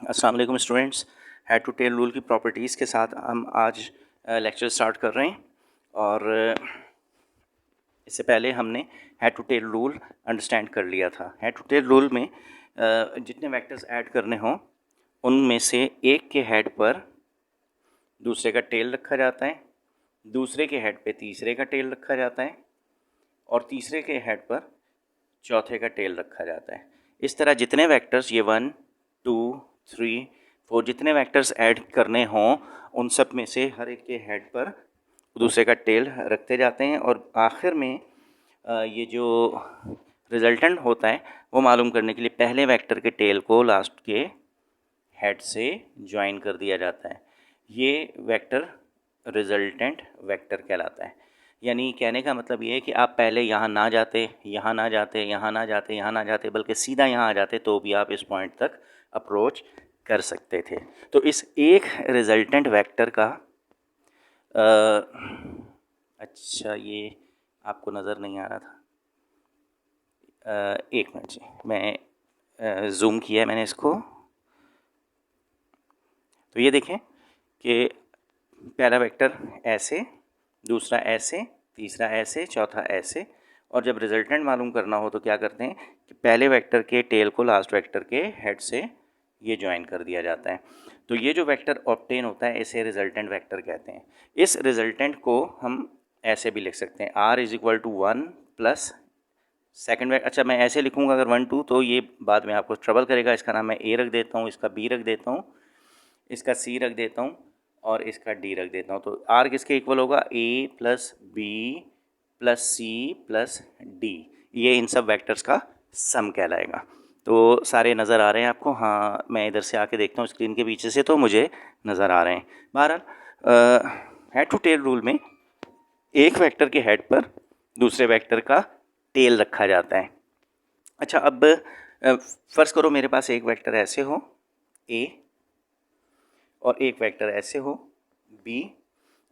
अस्सलाम वालेकुम students. Head to tail rule की प्रॉपर्टीज़ के साथ हम आज लेक्चर स्टार्ट कर रहे हैं। और इससे पहले हमने head to tail rule understand कर लिया था। हेड टू टेल रूल में जितने वेक्टर्स ऐड करने हों उनमें से एक के हेड पर दूसरे का टेल रखा जाता है, दूसरे के हेड पे तीसरे का टेल रखा जाता है और तीसरे के हेड पर चौथे का टेल रखा जाता है। इस तरह जितने वेक्टर्स, ये 1 2 3 4 जितने वेक्टर्स ऐड करने हों उन सब में से हर एक के हेड पर दूसरे का टेल रखते जाते हैं और आखिर में ये जो रिजल्टेंट होता है वो मालूम करने के लिए पहले वेक्टर के टेल को लास्ट के हेड से ज्वाइन कर दिया जाता है। ये वेक्टर रिजल्टेंट वेक्टर कहलाता है। यानी कहने का मतलब ये है कि आप पहले यहाँ ना जाते, यहाँ ना जाते, यहाँ ना जाते, यहाँ ना जाते, बल्कि सीधा यहाँ आ जाते तो भी आप इस पॉइंट तक अप्रोच कर सकते थे। तो इस एक रिजल्टेंट वेक्टर का अच्छा, ये आपको नज़र नहीं आ रहा था। एक मिनट जी, मैं जूम किया है मैंने इसको। तो ये देखें कि पहला वेक्टर ऐसे, दूसरा ऐसे, तीसरा ऐसे, चौथा ऐसे। और जब रिजल्टेंट मालूम करना हो तो क्या करते हैं कि पहले वेक्टर के टेल को लास्ट वेक्टर के हेड से ये ज्वाइन कर दिया जाता है। तो ये जो वेक्टर ऑब्टेन होता है इसे रिजल्टेंट वेक्टर कहते हैं। इस रिजल्टेंट को हम ऐसे भी लिख सकते हैं, r is equal to 1 plus second vector. अच्छा, मैं ऐसे लिखूँगा अगर 1 2 तो ये बाद में आपको ट्रबल करेगा। इसका नाम मैं a रख देता हूँ, इसका b रख देता हूँ, इसका c रख देता हूँ और इसका d रख देता हूँ। तो r किसके इक्वल होगा, a plus B plus C plus D. ये इन सब वेक्टर्स का सम कहलाएगा। तो सारे नज़र आ रहे हैं आपको? हाँ, मैं इधर से आके देखता हूँ स्क्रीन के पीछे से, तो मुझे नज़र आ रहे हैं। बहरहाल हेड टू टेल रूल में एक वेक्टर के हेड पर दूसरे वेक्टर का टेल रखा जाता है। अच्छा, अब फ़र्ज़ करो मेरे पास एक वेक्टर ऐसे हो a और एक वेक्टर ऐसे हो b,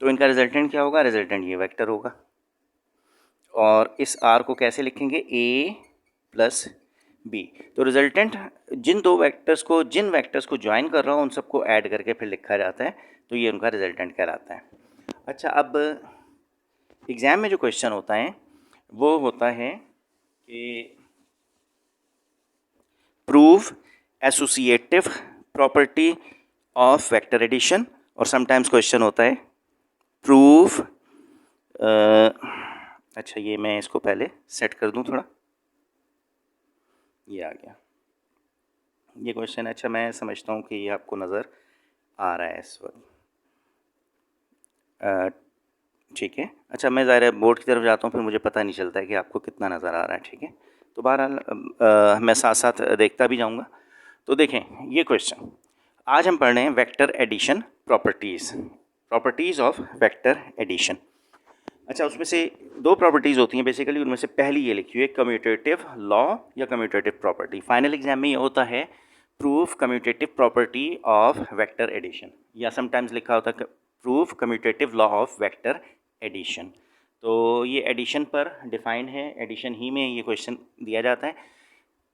तो इनका रिजल्टेंट क्या होगा? रिजल्टेंट ये वेक्टर होगा। और इस r को कैसे लिखेंगे? a plus b। तो रिजल्टेंट जिन वेक्टर्स को ज्वाइन कर रहा हूँ उन सबको ऐड करके फिर लिखा जाता है, तो ये उनका रिजल्टेंट कहलाता है। अच्छा, अब एग्ज़ाम में जो क्वेश्चन होता है वो होता है कि prove associative property of vector addition, और समटाइम्स क्वेश्चन होता है प्रूव अच्छा, ये मैं इसको पहले सेट कर दूं थोड़ा। ये आ गया ये क्वेश्चन। अच्छा, मैं समझता हूँ कि ये आपको नज़र आ रहा है इस वक्त। ठीक है। अच्छा, मैं ज़ाहिर है बोर्ड की तरफ जाता हूँ, फिर मुझे पता नहीं चलता है कि आपको कितना नज़र आ रहा है। ठीक है, तो बहरहाल मैं साथ साथ देखता भी जाऊँगा। तो देखें ये क्वेश्चन, आज हम पढ़ रहे हैं vector addition properties of vector addition. अच्छा, उसमें से दो प्रॉपर्टीज़ होती हैं बेसिकली। उनमें से पहली ये लिखी हुई है कम्यूटेटिव लॉ या कम्यूटेटिव प्रॉपर्टी। फाइनल एग्जाम में ये होता है proof commutative property of vector addition, या समटाइम्स लिखा होता है proof commutative law of vector addition. तो ये एडिशन पर डिफाइंड है, एडिशन ही में ये क्वेश्चन दिया जाता है।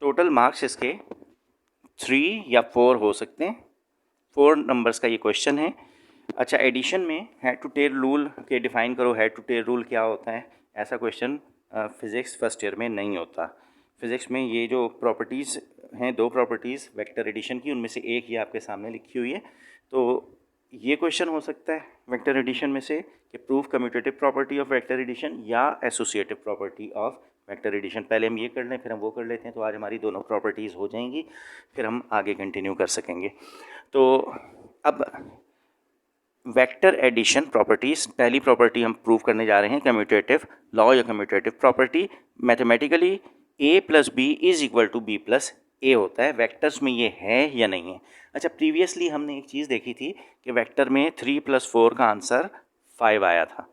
टोटल मार्क्स इसके 3 या 4 हो सकते हैं। 4 नंबर्स का ये क्वेश्चन है। अच्छा, एडिशन में हेड टू टेल रूल के डिफ़ाइन करो, हेड टू टेल रूल क्या होता है, ऐसा क्वेश्चन फिज़िक्स फर्स्ट ईयर में नहीं होता। फिज़िक्स में ये जो प्रॉपर्टीज़ हैं, दो प्रॉपर्टीज़ वेक्टर एडिशन की, उनमें से एक ये आपके सामने लिखी हुई है। तो ये क्वेश्चन हो सकता है वेक्टर एडिशन में से कि proof commutative property of vector addition या associative property of vector addition. पहले हम ये कर लें, फिर हम वो कर लेते हैं, तो आज हमारी दोनों प्रॉपर्टीज़ हो जाएंगी, फिर हम आगे कंटिन्यू कर सकेंगे। तो अब वेक्टर एडिशन प्रॉपर्टीज़, पहली प्रॉपर्टी हम प्रूव करने जा रहे हैं कम्यूटेटिव लॉ या commutative property. Mathematically a plus B is equal to B plus A होता है। वेक्टर्स में ये है या नहीं है? अच्छा, प्रीवियसली हमने एक चीज़ देखी थी कि वेक्टर में 3 + 4 का आंसर 5 आया था।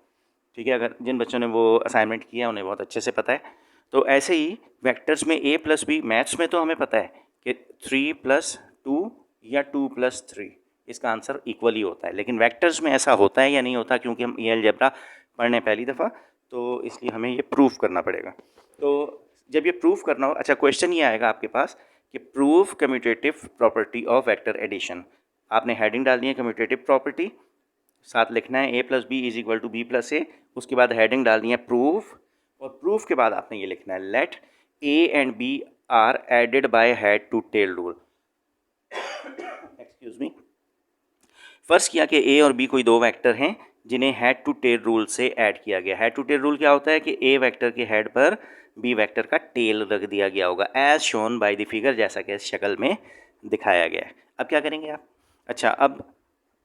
ठीक है, अगर जिन बच्चों ने वो असाइनमेंट किया उन्हें बहुत अच्छे से पता है। तो ऐसे ही वेक्टर्स में a प्लस बी, मैथ्स में तो हमें पता है कि 3 + 2 या 2 + 3 इसका आंसर इक्वल ही होता है। लेकिन वेक्टर्स में ऐसा होता है या नहीं होता, क्योंकि हम ये अलजेब्रा पढ़ रहे हैं पहली दफ़ा, तो इसलिए हमें ये प्रूफ करना पड़ेगा। तो जब ये प्रूफ करना हो, अच्छा क्वेश्चन ये आएगा आपके पास कि prove commutative property of vector addition. आपने हेडिंग डालनी है कम्यूटेटिव प्रॉपर्टी, साथ लिखना है a plus B is equal to B plus A, उसके बाद हेडिंग डालनी है प्रूफ, और प्रूफ के बाद आपने ये लिखना है let a and b are added by head to tail rule. Excuse me. फर्ज किया कि a और b कोई दो वेक्टर हैं जिन्हें हेड टू टेल रूल से ऐड किया गया। हेड टू टेल रूल क्या होता है कि a वेक्टर के हेड पर b वेक्टर का टेल रख दिया गया होगा, as shown by the figure, जैसा कि इस शक्ल में दिखाया गया है। अब क्या करेंगे आप? अच्छा, अब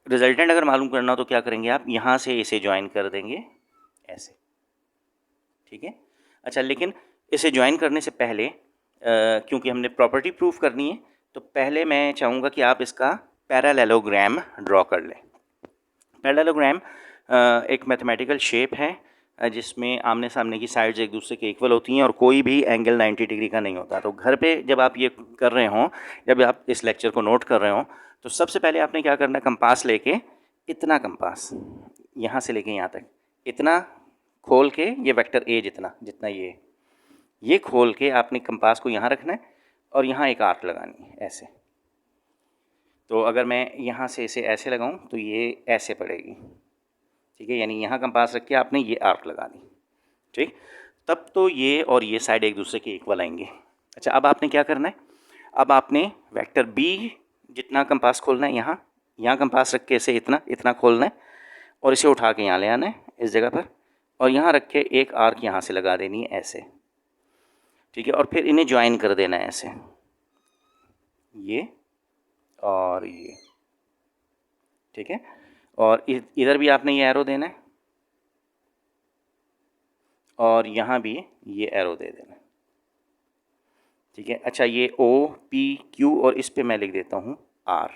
रिजल्टेंट अगर मालूम करना हो तो क्या करेंगे आप? यहाँ से इसे ज्वाइन कर देंगे ऐसे, ठीक है। अच्छा, लेकिन इसे ज्वाइन करने से पहले क्योंकि हमने प्रॉपर्टी प्रूफ करनी है, तो पहले मैं चाहूँगा कि आप इसका पैरेललोग्राम ड्रॉ कर लें। पैरेललोग्राम एक मैथमेटिकल शेप है जिसमें आमने सामने की साइड्स एक दूसरे के इक्वल होती हैं और कोई भी एंगल 90 डिग्री का नहीं होता। तो घर पे जब आप ये कर रहे हों, जब आप इस लेक्चर को नोट कर रहे हों, तो सबसे पहले आपने क्या करना है, कंपास लेके इतना कंपास यहाँ से लेके यहाँ तक इतना खोल के, ये वेक्टर ए जितना जितना ये खोल के आपने कंपास को यहाँ रखना है और यहाँ एक आर्क लगानी है ऐसे। तो अगर मैं यहाँ से इसे ऐसे लगाऊं तो ये ऐसे पड़ेगी, ठीक है। यानी यहाँ कंपास रख के आपने ये आर्क लगा दी, ठीक। तब तो ये और ये साइड एक दूसरे के इक्वल आएंगे। अच्छा, अब आपने क्या करना है? अब आपने वेक्टर बी जितना कंपास खोलना है, यहाँ कंपास रख के इसे इतना खोलना है और इसे उठा के यहाँ ले आना है इस जगह पर, और यहाँ रख के एक आर्क यहाँ से लगा देनी है ऐसे, ठीक है। और फिर इन्हें ज्वाइन कर देना है ऐसे, ये और ये, ठीक है। और इधर भी आपने ये एरो देना है और यहाँ भी ये एरो दे देना है, ठीक है। अच्छा, ये ओ पी क्यू और इस पे मैं लिख देता हूँ आर।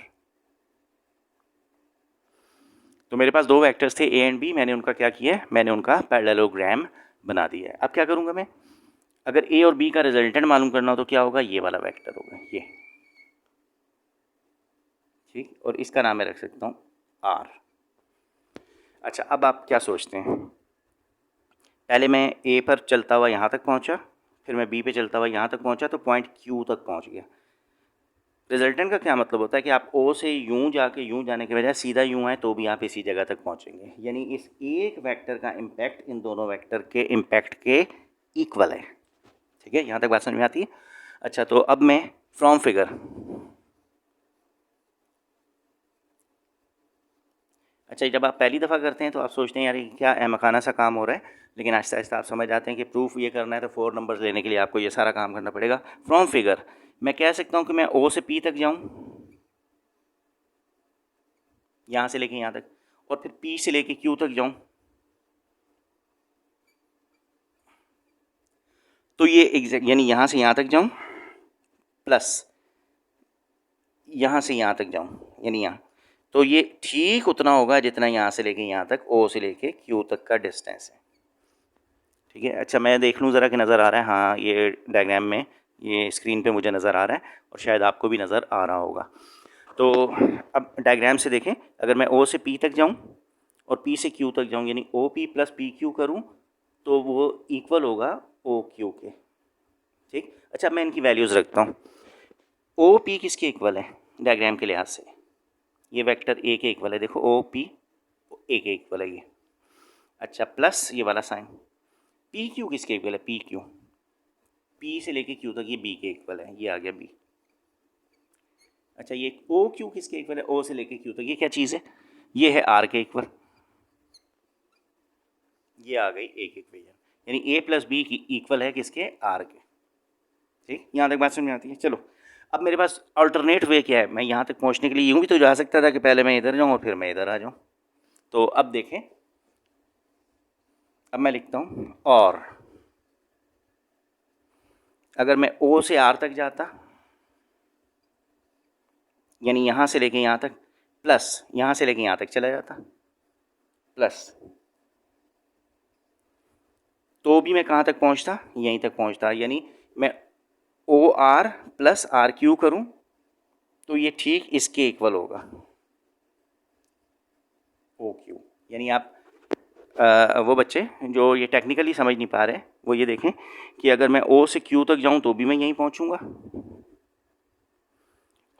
तो मेरे पास दो वेक्टर्स थे ए एंड बी, मैंने उनका क्या किया है? मैंने उनका पैरेललोग्राम बना दिया है। अब क्या करूँगा मैं? अगर ए और बी का रिजल्टेंट मालूम करना हो तो क्या होगा? ये वाला वेक्टर होगा ये, ठीक। और इसका नाम मैं रख सकता हूँ आर। अच्छा, अब आप क्या सोचते हैं? पहले मैं ए पर चलता हुआ यहाँ तक पहुँचा, फिर मैं बी पे चलता हुआ यहाँ तक पहुँचा, तो पॉइंट क्यू तक पहुँच गया। रिजल्टेंट का क्या मतलब होता है कि आप ओ से यूं जाके यूं जाने के बजाय सीधा यूं आए तो भी आप इसी जगह तक पहुंचेंगे। यानी इस एक वेक्टर का इम्पैक्ट इन दोनों वेक्टर के इम्पैक्ट के इक्वल है, ठीक है। यहाँ तक बात समझ में आती है? अच्छा, तो अब मैं फ्रॉम फिगर, अच्छा जब आप पहली दफ़ा करते हैं तो आप सोचते हैं यार ये क्या अहमकाना सा काम हो रहा है, लेकिन आहिस्ता आहिस्ता आप समझ जाते हैं कि प्रूफ ये करना है तो 4 नंबर्स लेने के लिए आपको ये सारा काम करना पड़ेगा। फ्रॉम फिगर मैं कह सकता हूँ कि मैं ओ से पी तक जाऊँ, यहाँ से लेके यहाँ तक, और फिर पी से लेके क्यू तक जाऊँ, तो ये एग्जैक्ट यानी यहाँ से यहाँ तक जाऊँ प्लस यहाँ से यहाँ तक जाऊँ, यानी यहाँ, तो ये ठीक उतना होगा जितना यहाँ से लेके यहाँ तक ओ से लेके क्यू तक का डिस्टेंस है, ठीक है। अच्छा, मैं देख लूँ ज़रा कि नज़र आ रहा है? हाँ, ये डायग्राम में ये स्क्रीन पे मुझे नज़र आ रहा है और शायद आपको भी नज़र आ रहा होगा। तो अब डायग्राम से देखें, अगर मैं ओ से पी तक जाऊँ और पी से क्यू तक जाऊँ, यानी O P plus P Q करूँ, तो वो इक्वल होगा ओ क्यू के, ठीक। अच्छा, मैं इनकी वैल्यूज़ रखता हूँ। ओ पी किसके इक्वल है डायग्राम के लिहाज से? ये वेक्टर ए के इक्वल है, देखो ओ पी ए के इक्वल है ये। अच्छा, प्लस ये वाला साइन पी क्यू किसके इक्वल है? पी क्यू, पी से लेके क्यू तक ये बी के इक्वल है, ये आ गया बी। अच्छा, ये ओ क्यू किसके इक्वल है? ओ से लेके क्यू तक, ये क्या चीज़ है? ये है आर के इक्वल, ये आ गई एक इक्वेशन, यानी ए प्लस बी की इक्वल है किसके? आर के, ठीक। यहाँ तक बात समझ में आती है? चलो, अब मेरे पास अल्टरनेट वे क्या है? मैं यहाँ तक पहुँचने के लिए यूँ भी तो जा सकता था कि पहले मैं इधर जाऊँ और फिर मैं इधर आ जाऊँ। तो अब देखें, अब मैं लिखता हूँ और अगर मैं ओ से आर तक जाता, यानी यहाँ से लेके यहाँ तक, प्लस यहाँ से लेके यहाँ तक चला जाता, प्लस, तो भी मैं कहाँ तक पहुँचता? यहीं तक पहुँचता। यानी मैं O R plus R Q करूँ तो ये ठीक इसके इक्वल होगा ओ क्यू। यानी आप वो बच्चे जो ये टेक्निकली समझ नहीं पा रहे वो ये देखें कि अगर मैं ओ से क्यू तक जाऊँ तो भी मैं यहीं पहुँचूँगा,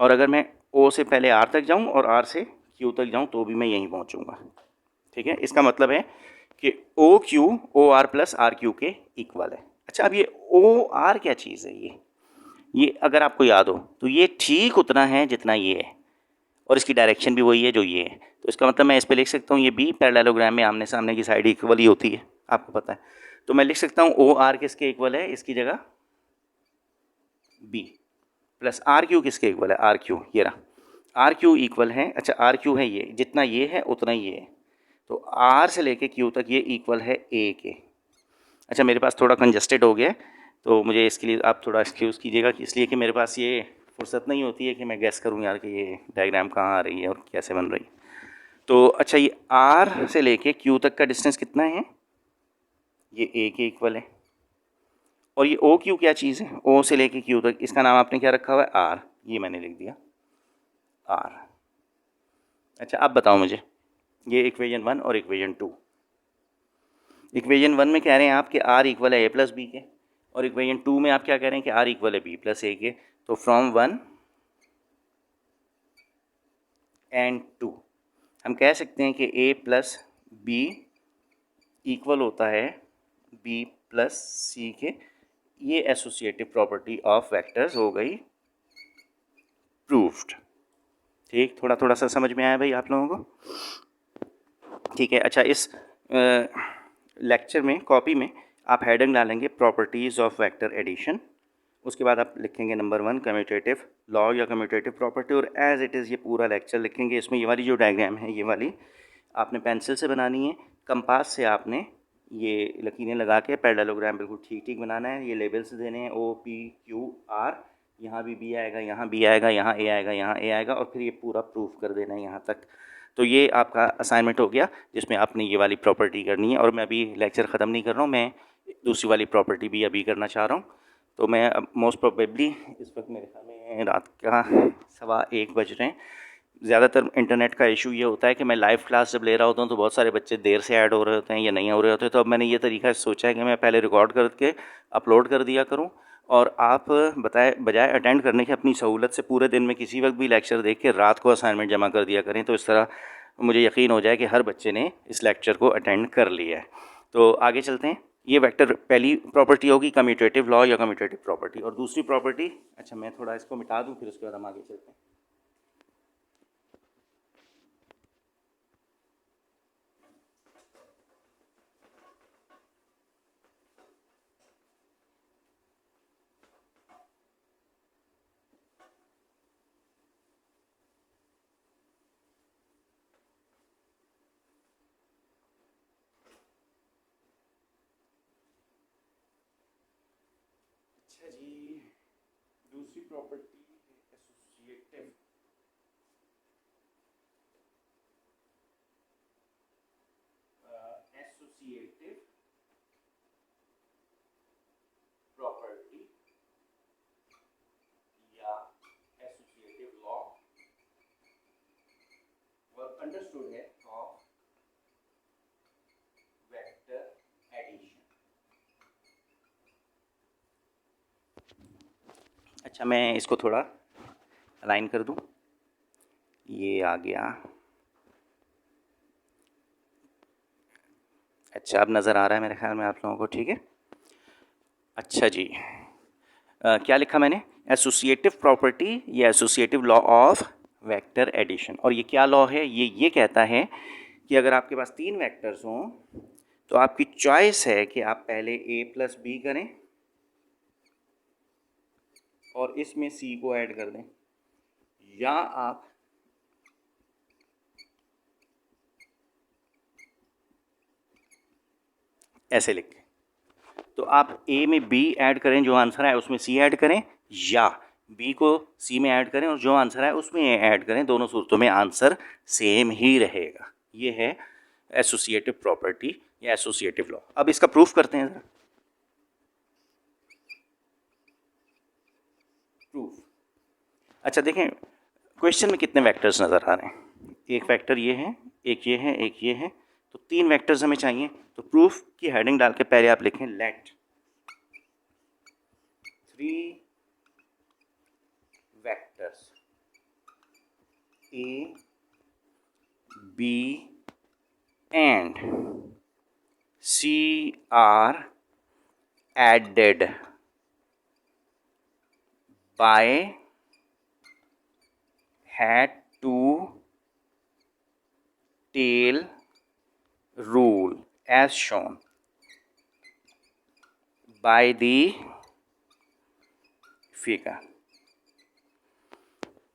और अगर मैं ओ से पहले आर तक जाऊँ और आर से क्यू तक जाऊँ तो भी मैं यहीं पहुँचूँगा। ठीक है, इसका मतलब है कि O Q O R plus R Q के इक्वल है। अच्छा, अब ये ओ आर क्या चीज़ है? ये अगर आपको याद हो तो ये ठीक उतना है जितना ये है, और इसकी डायरेक्शन भी वही है जो ये है। तो इसका मतलब मैं इस पर लिख सकता हूँ ये बी पैरेललोग्राम में आमने सामने की साइड इक्वल ही होती है, आपको पता है। तो मैं लिख सकता हूँ ओ आर किसके इक्वल है, इसकी जगह बी, प्लस आर क्यू किसके इक्वल है, आर क्यू, ये रहा आर क्यू इक्वल है। अच्छा, आर क्यू है ये, जितना ये है उतना ही ये है, तो आर से लेके क्यू तक ये इक्वल है ए के। अच्छा, मेरे पास थोड़ा कंजस्टेड हो गया है, तो मुझे इसके लिए आप थोड़ा एक्सक्यूज़ कीजिएगा, इसलिए कि मेरे पास ये फुर्सत नहीं होती है कि मैं गैस करूँ यार कि ये डायग्राम कहाँ आ रही है और कैसे बन रही है। तो अच्छा, ये आर से लेके क्यू तक का डिस्टेंस कितना है, ये ए के इक्वल है। और ये ओ क्यू क्या चीज़ है, ओ से लेके क्यू तक, इसका नाम आपने क्या रखा हुआ है, आर, ये मैंने लिख दिया आर। अच्छा, अब बताओ मुझे, ये इक्वेशन 1 और इक्वेशन 2। इक्वेशन 1 में कह रहे हैं आप कि आर इक्वल है ए प्लस बी के, और इक्वेशन 2 में आप क्या कह रहे हैं कि आर इक्वल है बी प्लस ए के। तो फ्रॉम 1 एंड 2 हम कह सकते हैं कि ए प्लस बी इक्वल होता है बी प्लस सी के। ये एसोसिएटिव प्रॉपर्टी ऑफ वेक्टर्स हो गई प्रूफ्ड। ठीक, थोड़ा थोड़ा सा समझ में आया भाई आप लोगों को? ठीक है। अच्छा, इस लेक्चर में कॉपी में आप हेडिंग डालेंगे प्रॉपर्टीज़ ऑफ वेक्टर एडिशन, उसके बाद आप लिखेंगे नंबर 1 कम्यूटेटिव लॉ या कम्यूटेटिव प्रॉपर्टी, और एज इट इज़ ये पूरा लेक्चर लिखेंगे। इसमें ये वाली जो डायग्राम है ये वाली आपने पेंसिल से बनानी है, कंपास से आपने ये लकीरें लगा के पैरेललोग्राम बिल्कुल ठीक ठीक बनाना है। ये लेबल्स देने हैं ओ पी क्यू आर, यहाँ भी बी आएगा, यहाँ बी आएगा, यहाँ ए आएगा, यहाँ ए आएगा, और फिर ये पूरा प्रूफ कर देना है यहाँ तक। तो ये आपका असाइनमेंट हो गया जिसमें आपने ये वाली प्रॉपर्टी करनी है। और मैं अभी लेक्चर ख़त्म नहीं कर रहा हूँ, मैं दूसरी वाली प्रॉपर्टी भी अभी करना चाह रहा हूँ। तो मैं अब मोस्ट प्रोबेबली इस वक्त मेरे ख्याल में रात का 1:15 बज रहे हैं। ज़्यादातर इंटरनेट का इशू ये होता है कि मैं लाइव क्लास जब ले रहा होता हूँ तो बहुत सारे बच्चे देर से ऐड हो रहे होते हैं या नहीं हो रहे होते। तो अब मैंने ये तरीका सोचा है कि मैं पहले रिकॉर्ड करके अपलोड कर दिया करूँ, और आप बजाय अटेंड करने के अपनी सहूलत से पूरे दिन में किसी वक्त भी लेक्चर देख के रात को असाइनमेंट जमा कर दिया करें। तो इस तरह मुझे यकीन हो जाए कि हर बच्चे ने इस लेक्चर को अटेंड कर लिया है। तो आगे चलते हैं। ये वेक्टर पहली प्रॉपर्टी होगी कम्यूटेटिव लॉ या कम्यूटेटिव प्रॉपर्टी, और दूसरी प्रॉपर्टी, अच्छा मैं थोड़ा इसको मिटा दूँ फिर उसके बाद हम आगे चलते हैं। अच्छा जी, दूसरी प्रॉपर्टी एसोसिएटिव एसोसिएटिव प्रॉपर्टी या एसोसिएटिव लॉ वर्क अंडरस्टूड है ऑफ वेक्टर एडिशन। अच्छा, मैं इसको थोड़ा अलाइन कर दूं, ये आ गया। अच्छा, अब नज़र आ रहा है मेरे ख्याल में आप लोगों को, ठीक है। अच्छा जी, क्या लिखा मैंने, एसोसिएटिव प्रॉपर्टी या associative law of vector addition. और ये क्या लॉ है, ये कहता है कि अगर आपके पास 3 वेक्टर्स हों तो आपकी चॉइस है कि आप पहले ए प्लस बी करें और इसमें सी को ऐड कर दें, या आप ऐसे लिखें। तो आप ए में बी ऐड करें, जो आंसर है उसमें सी ऐड करें, या बी को सी में ऐड करें और जो आंसर है उसमें ए ऐड करें। दोनों सूरतों में आंसर सेम ही रहेगा। ये है एसोसिएटिव प्रॉपर्टी या एसोसिएटिव लॉ। अब इसका प्रूफ करते हैं ज़रा। प्रूफ, अच्छा देखें क्वेश्चन में कितने वेक्टर्स नज़र आ रहे हैं। एक वेक्टर ये है, एक ये है, एक ये है, तो 3 वेक्टर्स हमें चाहिए। तो प्रूफ की हेडिंग डाल के पहले आप लिखें let 3 vectors A, B and C are added by head to tail rule as shown by the figure।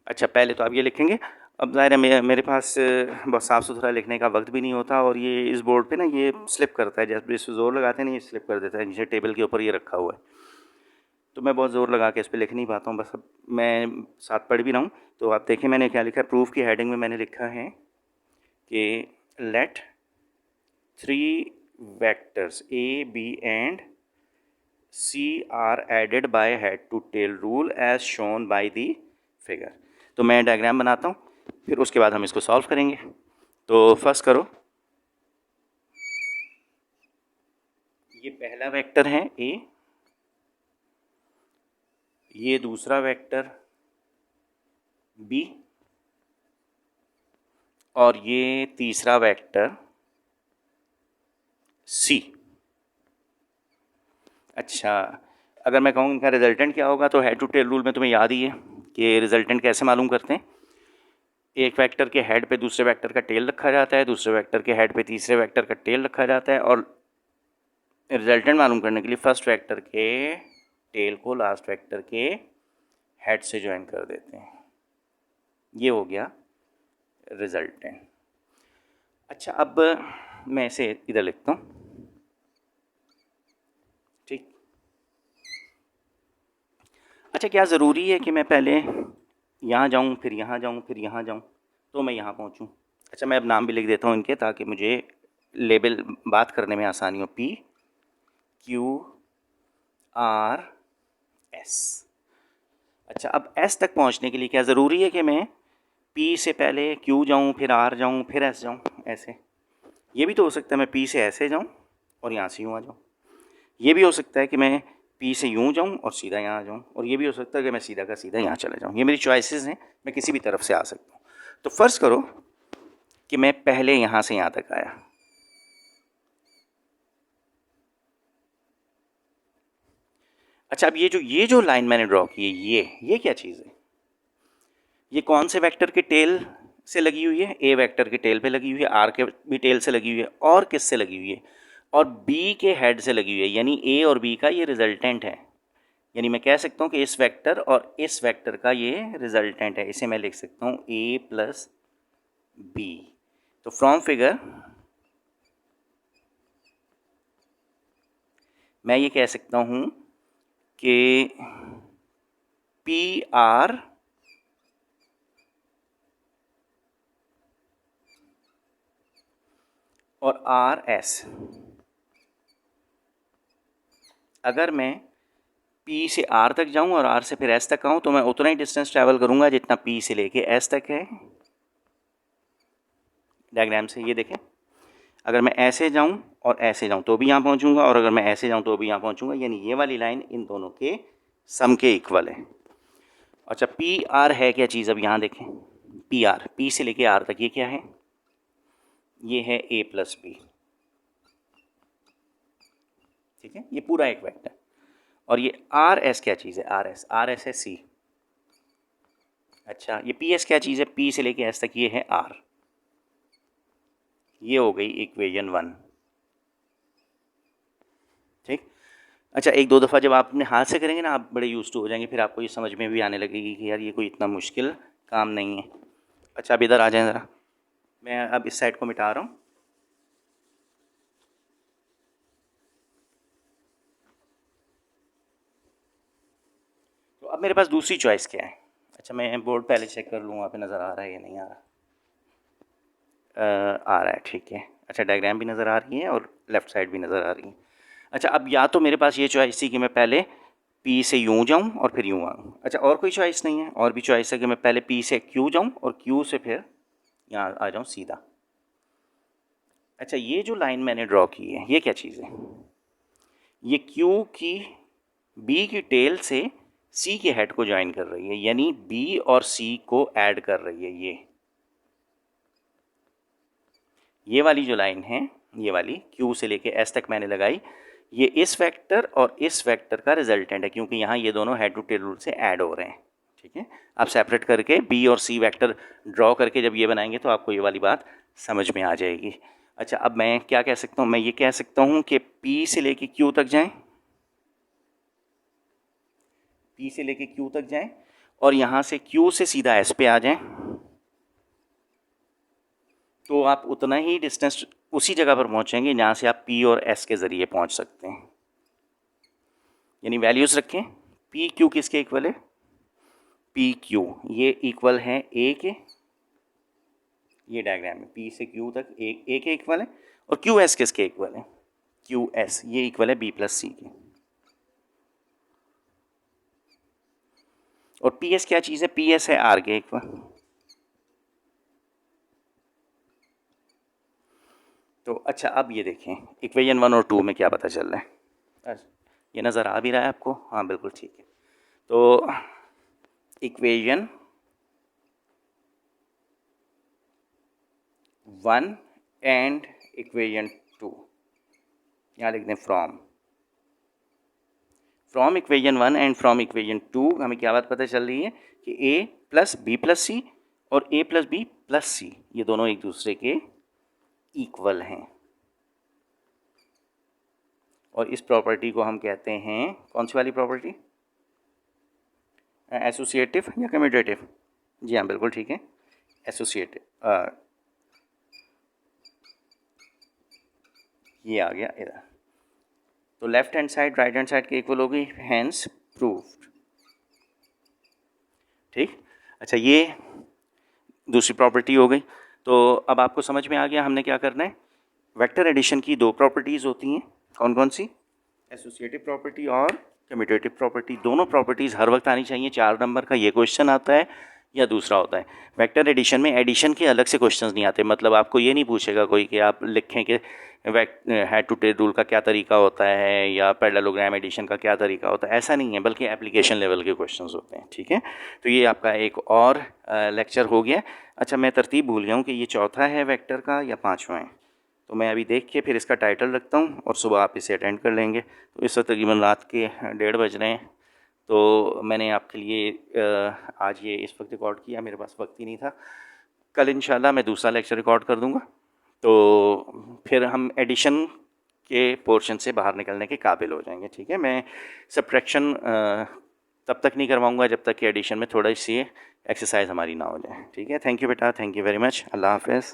अच्छा, पहले तो आप ये लिखेंगे। अब ज़ाहिर है मेरे पास बहुत साफ़ सुथरा लिखने का वक्त भी नहीं होता, और ये इस बोर्ड पे ना ये स्लिप करता है, जब इस पर ज़ोर लगाते हैं ना ये स्लिप कर देता है, नीचे टेबल के ऊपर ये रखा हुआ है, तो मैं बहुत ज़ोर लगा के इस पर लिख नहीं पाता हूँ। बस अब मैं साथ पढ़ भी रहा हूँ, तो आप देखें मैंने क्या लिखा है। प्रूफ की हेडिंग में मैंने लिखा है कि let 3 vectors A, B and C are added by head to tail rule as shown by the figure. तो मैं डायग्राम बनाता हूँ, फिर उसके बाद हम इसको सॉल्व करेंगे। तो फर्स्ट करो, ये पहला वेक्टर है A, ये दूसरा वेक्टर B और ये तीसरा वेक्टर C। अच्छा, अगर मैं कहूँ इनका रिजल्टेंट क्या होगा, तो हेड टू टेल रूल में तुम्हें याद ही है कि रिजल्टेंट कैसे मालूम करते हैं। एक वेक्टर के हेड पे दूसरे वेक्टर का टेल रखा जाता है, दूसरे वेक्टर के हेड पे तीसरे वेक्टर का टेल रखा जाता है, और रिजल्टेंट मालूम करने के लिए फर्स्ट वेक्टर के टेल को लास्ट वेक्टर के हेड से ज्वाइन कर देते हैं। ये हो गया रिजल्टेंट। अच्छा, अब मैं इसे इधर लिखता हूँ, ठीक। अच्छा, क्या ज़रूरी है कि मैं पहले यहाँ जाऊँ, फिर यहाँ जाऊँ, फिर यहाँ जाऊँ, तो मैं यहाँ पहुँचूँ? अच्छा, मैं अब नाम भी लिख देता हूँ इनके, ताकि मुझे लेबल बात करने में आसानी हो। P, Q, R, S। अच्छा, अब S तक पहुँचने के लिए क्या ज़रूरी है कि मैं P से पहले Q जाऊँ, फिर R जाऊँ, फिर S जाऊँ? ऐसे ये भी तो हो सकता है मैं P से ऐसे जाऊँ और यहाँ से यूँ आ जाऊँ। ये भी हो सकता है कि मैं P से यूँ जाऊँ और सीधा यहाँ आ जाऊँ, और ये भी हो सकता है कि मैं सीधा का सीधा यहाँ चला जाऊँ। ये मेरी चॉइसेस हैं, मैं किसी भी तरफ से आ सकता हूँ। तो फर्स्ट करो कि मैं पहले यहाँ से यहाँ तक आया। अच्छा, अब ये जो लाइन मैंने ड्रॉ की है, ये क्या चीज़ है? ये कौन से वेक्टर के टेल से लगी हुई है? ए वेक्टर के टेल पे लगी हुई है, आर के भी टेल से लगी हुई है, और किस से लगी हुई है? और बी के हेड से लगी हुई है, यानी ए और बी का ये रिजल्टेंट है। यानी मैं कह सकता हूँ कि इस वेक्टर और इस वेक्टर का ये रिजल्टेंट है। इसे मैं लिख सकता हूँ ए प्लस बी। तो फ्रॉम फिगर मैं ये कह सकता हूँ कि पी आर और आर एस, अगर मैं P से R तक जाऊं और R से फिर S तक आऊं, तो मैं उतना ही डिस्टेंस ट्रैवल करूंगा जितना P से लेके S तक है। डायग्राम से ये देखें, अगर मैं ऐसे जाऊं और ऐसे जाऊं तो भी यहाँ पहुंचूंगा, और अगर मैं ऐसे जाऊं तो भी यहाँ पहुंचूंगा, यानी ये वाली लाइन इन दोनों के सम के इक्वल है। अच्छा, पी आर है क्या चीज़? अब यहाँ देखें, पी आर, पी से लेके आर तक ये क्या है? ये है ए प्लस बी, ठीक है, ये पूरा एक वेक्टर। और ये आर एस क्या चीज़ है? आर एस है सी। अच्छा, ये पी एस क्या चीज़ है? पी से लेके एस तक ये है आर। ये हो गई इक्वेशन 1, ठीक। अच्छा, एक दो दफ़ा जब आप अपने हाथ से करेंगे ना, आप बड़े यूज टू हो जाएंगे, फिर आपको ये समझ में भी आने लगेगी कि यार ये कोई इतना मुश्किल काम नहीं है। अच्छा, अब इधर आ जाएं ज़रा, मैं अब इस साइड को मिटा रहा हूँ। तो अब मेरे पास दूसरी चॉइस क्या है? अच्छा, मैं बोर्ड पहले चेक कर लूँ वहाँ पे नज़र आ रहा है या नहीं आ रहा। आ रहा है, ठीक है। अच्छा, डायग्राम भी नज़र आ रही है और लेफ़्ट साइड भी नज़र आ रही है। अच्छा, अब या तो मेरे पास ये चॉइस थी कि मैं पहले P से यूँ जाऊँ और फिर यूँ आऊँ। अच्छा, और कोई चॉइस नहीं है? और भी चॉइस है कि मैं पहले P से Q जाऊँ और Q से फिर यहाँ आ जाऊँ सीधा। अच्छा, ये जो लाइन मैंने ड्रॉ की है, ये क्या चीज़ है? ये Q की B की टेल से C के हेड को ज्वाइन कर रही है, यानी B और C को ऐड कर रही है ये। ये वाली जो लाइन है, ये वाली Q से लेके S तक मैंने लगाई, ये इस वेक्टर और इस वेक्टर का रिजल्टेंट है, क्योंकि यहाँ ये दोनों हेड टू टेल रूल से ऐड हो रहे हैं। ठीक है, आप सेपरेट करके B और C वेक्टर ड्रॉ करके जब ये बनाएंगे तो आपको ये वाली बात समझ में आ जाएगी। अच्छा, अब मैं क्या कह सकता हूँ, मैं ये कह सकता हूँ कि P से लेके Q तक जाएं, P से लेके Q तक जाएं और यहाँ से Q से सीधा S पे आ जाएं, तो आप उतना ही डिस्टेंस उसी जगह पर पहुँचेंगे जहाँ से आप P और S के ज़रिए पहुँच सकते हैं। यानी वैल्यूज़ रखें, पी क्यू किसके इक्वल है, पी क्यू ये इक्वल है ए के, ये डायग्राम में पी से क्यू तक ए के इक्वल है, और क्यू एस किसके इक्वल है, क्यू एस ये इक्वल है बी प्लस सी के। और पी एस क्या चीज़ है, पी एस है आर के इक्वल। तो अच्छा, अब ये देखें इक्वेशन 1 और 2 में क्या पता चल रहा है, ये नज़र आ भी रहा है आपको, हाँ बिल्कुल ठीक है। तो इक्वेशन 1 एंड इक्वेशन 2, यहाँ लिख दें from equation 1 and from equation 2 हमें क्या बात पता चल रही है कि a प्लस बी प्लस सी और a प्लस बी प्लस सी ये दोनों एक दूसरे के इक्वल हैं, और इस प्रॉपर्टी को हम कहते हैं, कौन सी वाली प्रॉपर्टी, एसोसिएटिव या कम्यूटेटिव, जी हाँ बिल्कुल ठीक है, एसोसिएटिव। ये आ गया इधर, तो left hand side right hand side के इक्वल हो गई, हैंस प्रूव्ड। ठीक, अच्छा ये दूसरी प्रॉपर्टी हो गई। तो अब आपको समझ में आ गया हमने क्या करना है, वेक्टर एडिशन की दो प्रॉपर्टीज़ होती हैं, कौन कौन सी, एसोसिएटिव प्रॉपर्टी और कम्यूटेटिव प्रॉपर्टी। दोनों प्रॉपर्टीज़ हर वक्त आनी चाहिए, 4 नंबर का ये क्वेश्चन आता है या दूसरा होता है। वेक्टर एडिशन में एडिशन के अलग से क्वेश्चंस नहीं आते, मतलब आपको ये नहीं पूछेगा कोई कि आप लिखें कि हेड टू टेल रूल का क्या तरीका होता है या पैरेललोग्राम एडिशन का क्या तरीका होता है, ऐसा नहीं है, बल्कि एप्लीकेशन लेवल के क्वेश्चंस होते हैं। ठीक है, तो ये आपका एक और लेक्चर हो गया। अच्छा, मैं तरतीब भूल गया हूँ कि ये चौथा है वेक्टर का या पाँचवा है, तो मैं अभी देख के फिर इसका टाइटल रखता हूँ और सुबह आप इसे अटेंड कर लेंगे। तो इस वक्त तकरीबन रात के 1:30 बज रहे हैं, तो मैंने आपके लिए आज ये इस वक्त रिकॉर्ड किया, मेरे पास वक्त ही नहीं था। कल इंशाल्लाह मैं दूसरा लेक्चर रिकॉर्ड कर दूँगा, तो फिर हम एडिशन के पोर्शन से बाहर निकलने के काबिल हो जाएंगे। ठीक है, मैं सब्ट्रैक्शन तब तक नहीं करवाऊँगा जब तक कि एडिशन में थोड़ी सी एक्सरसाइज हमारी ना हो जाए। ठीक है, थैंक यू बेटा, थैंक यू वेरी मच, अल्लाह हाफ़िज़।